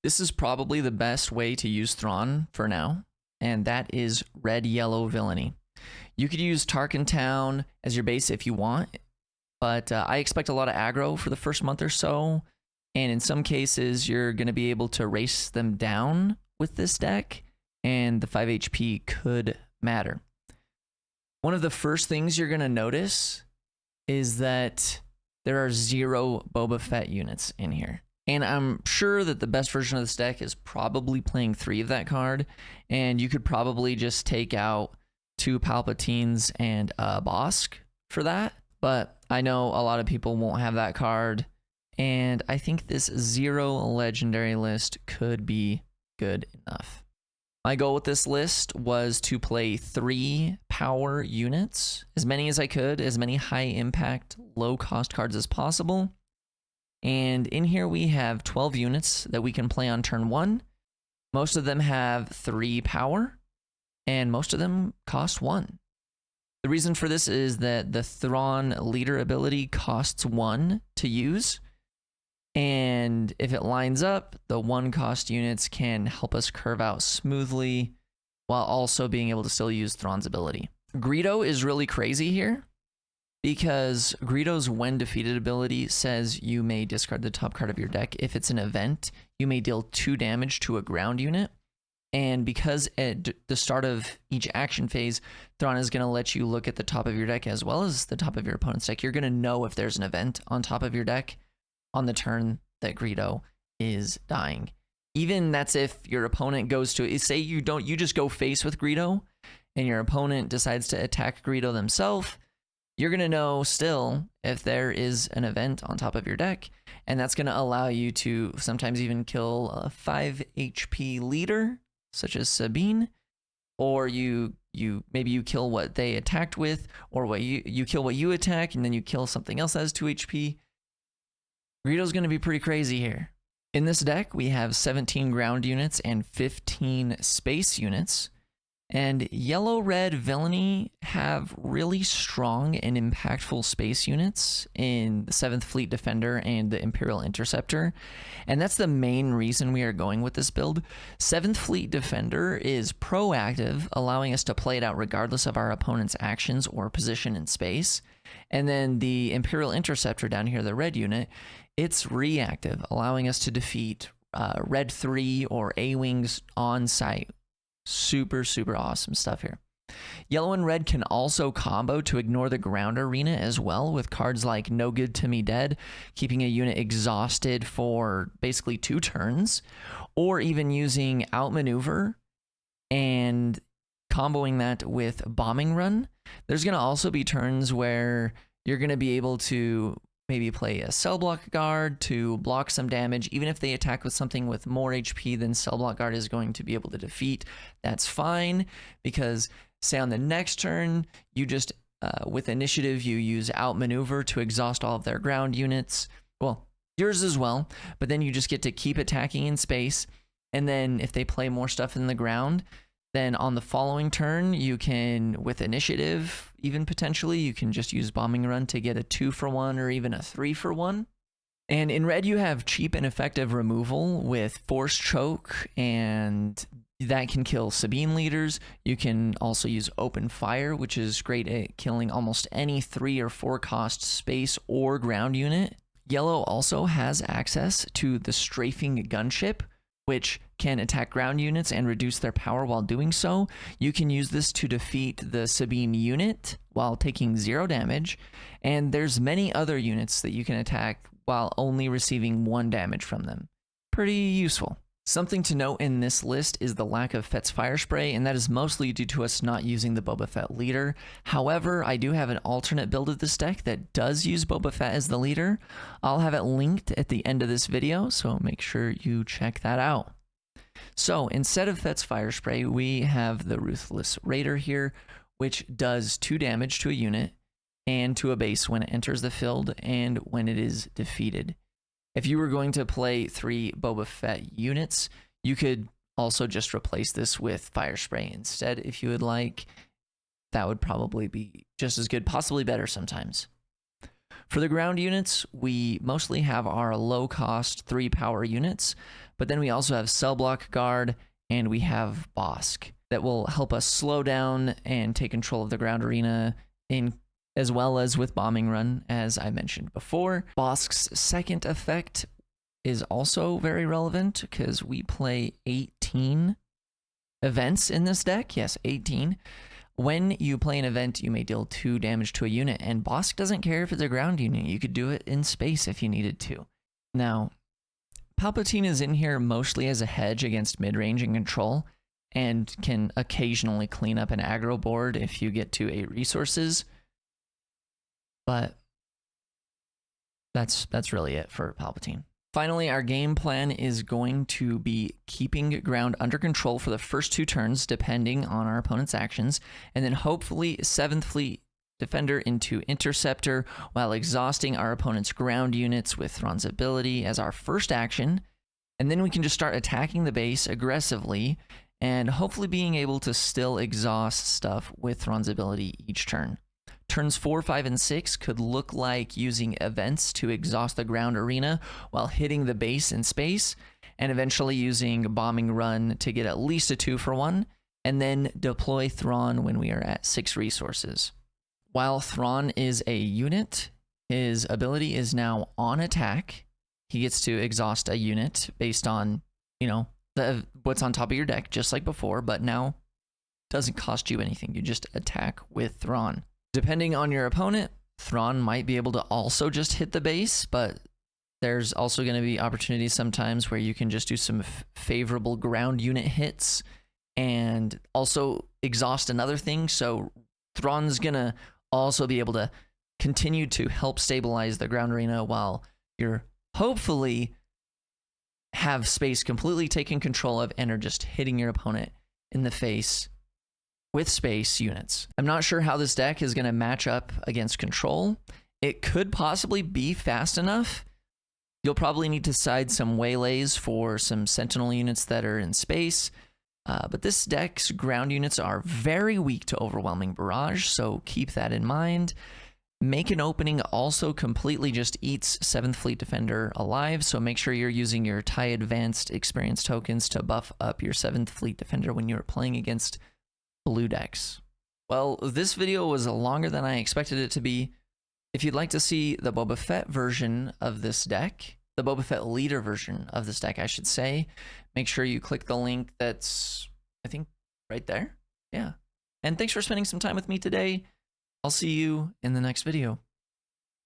This is probably the best way to use Thrawn for now, and that is red-yellow villainy. You could use Tarkin Town as your base if you want, but I expect a lot of aggro for the first month or so, and in some cases you're going to be able to race them down with this deck, and the 5 HP could matter. One of the first things you're going to notice is that there are 0 Boba Fett units in here. And I'm sure that the best version of this deck is probably playing 3 of that card, and you could probably just take out 2 Palpatines and a Bosk for that. But I know a lot of people won't have that card, and I think this 0 legendary list could be good enough. My goal with this list was to play 3 power units, as many as I could, as many high impact, low cost cards as possible. And in here we have 12 units that we can play on turn 1. Most of them have 3 power, and most of them cost 1. The reason for this is that the Thrawn leader ability costs 1 to use, and if it lines up, the 1 cost units can help us curve out smoothly while also being able to still use Thrawn's ability. Greedo is really crazy here, because Greedo's when defeated ability says you may discard the top card of your deck. If it's an event, you may deal 2 damage to a ground unit. And because at the start of each action phase, Thrawn is going to let you look at the top of your deck as well as the top of your opponent's deck, you're going to know if there's an event on top of your deck on the turn that Greedo is dying. Even that's if your opponent goes to, say you just go face with Greedo and your opponent decides to attack Greedo themselves, you're going to know still if there is an event on top of your deck, and that's going to allow you to sometimes even kill a 5 HP leader, such as Sabine, or maybe you kill what they attacked with, or what you kill what you attack, and then you kill something else that has 2 HP. Greedo's going to be pretty crazy here. In this deck, we have 17 ground units and 15 space units. And yellow-red villainy have really strong and impactful space units in the 7th Fleet Defender and the Imperial Interceptor. And that's the main reason we are going with this build. 7th Fleet Defender is proactive, allowing us to play it out regardless of our opponent's actions or position in space. And then the Imperial Interceptor down here, the red unit, it's reactive, allowing us to defeat red 3 or A-Wings on site. Super, super awesome stuff here. Yellow and red can also combo to ignore the ground arena as well, with cards like No Good to Me Dead, keeping a unit exhausted for basically 2 turns, or even using Outmaneuver and comboing that with Bombing Run. There's going to also be turns where you're going to be able to maybe play a Cell Block Guard to block some damage. Even if they attack with something with more HP than Cell Block Guard is going to be able to defeat, that's fine, because say on the next turn, you just, with initiative, you use Outmaneuver to exhaust all of their ground units. Well, yours as well, but then you just get to keep attacking in space, and then if they play more stuff in the ground, then on the following turn, you can, with initiative, even potentially, you can just use Bombing Run to get a 2-for-1 or even a 3-for-1. And in red, you have cheap and effective removal with Force Choke, and that can kill Sabine leaders. You can also use Open Fire, which is great at killing almost any 3 or 4 cost space or ground unit. Yellow also has access to the Strafing Gunship, which can attack ground units and reduce their power while doing so. You can use this to defeat the Sabine unit while taking 0 damage, and there's many other units that you can attack while only receiving 1 damage from them. Pretty useful. Something to note in this list is the lack of Fett's Fire Spray, and that is mostly due to us not using the Boba Fett leader. However, I do have an alternate build of this deck that does use Boba Fett as the leader. I'll have it linked at the end of this video, so make sure you check that out. So instead of Fett's Fire Spray, we have the Ruthless Raider here, which does 2 damage to a unit and to a base when it enters the field and when it is defeated. If you were going to play 3 Boba Fett units, you could also just replace this with Fire Spray instead if you would like. That would probably be just as good, possibly better sometimes. For the ground units, we mostly have our low-cost 3 power units, But then we also have Cell Block Guard, and we have Bosk that will help us slow down and take control of the ground arena, as well as with Bombing Run, as I mentioned before. Bosk's second effect is also very relevant because we play 18 events in this deck. Yes, 18. When you play an event, you may deal 2 damage to a unit, and Bosk doesn't care if it's a ground unit. You could do it in space if you needed to. Now, Palpatine is in here mostly as a hedge against mid-range and control, and can occasionally clean up an aggro board if you get to 8 resources. But that's really it for Palpatine. Finally, our game plan is going to be keeping ground under control for the first 2 turns, depending on our opponent's actions, and then hopefully 7th Fleet Defender into Interceptor while exhausting our opponent's ground units with Thrawn's ability as our first action, and then we can just start attacking the base aggressively and hopefully being able to still exhaust stuff with Thrawn's ability each turn. Turns 4, 5, and 6 could look like using events to exhaust the ground arena while hitting the base in space, and eventually using Bombing Run to get at least a 2-for-1, and then deploy Thrawn when we are at 6 resources. While Thrawn is a unit, his ability is now on attack. He gets to exhaust a unit based on, what's on top of your deck, just like before, but now doesn't cost you anything. You just attack with Thrawn. Depending on your opponent, Thrawn might be able to also just hit the base, but there's also going to be opportunities sometimes where you can just do some favorable ground unit hits and also exhaust another thing. So Thrawn's going to also be able to continue to help stabilize the ground arena while you're hopefully have space completely taken control of and are just hitting your opponent in the face with space units. I'm not sure how this deck is going to match up against control. It could possibly be fast enough. You'll probably need to side some waylays for some sentinel units that are in space. But this deck's ground units are very weak to overwhelming barrage, so keep that in mind. Make an Opening also completely just eats 7th Fleet Defender alive, so make sure you're using your TIE Advanced experience tokens to buff up your 7th Fleet Defender when you're playing against blue decks. Well, this video was longer than I expected it to be. If you'd like to see the Boba Fett version of this deck, the Boba Fett leader version of this deck, I should say, make sure you click the link that's, I think, right there. Yeah. And thanks for spending some time with me today. I'll see you in the next video.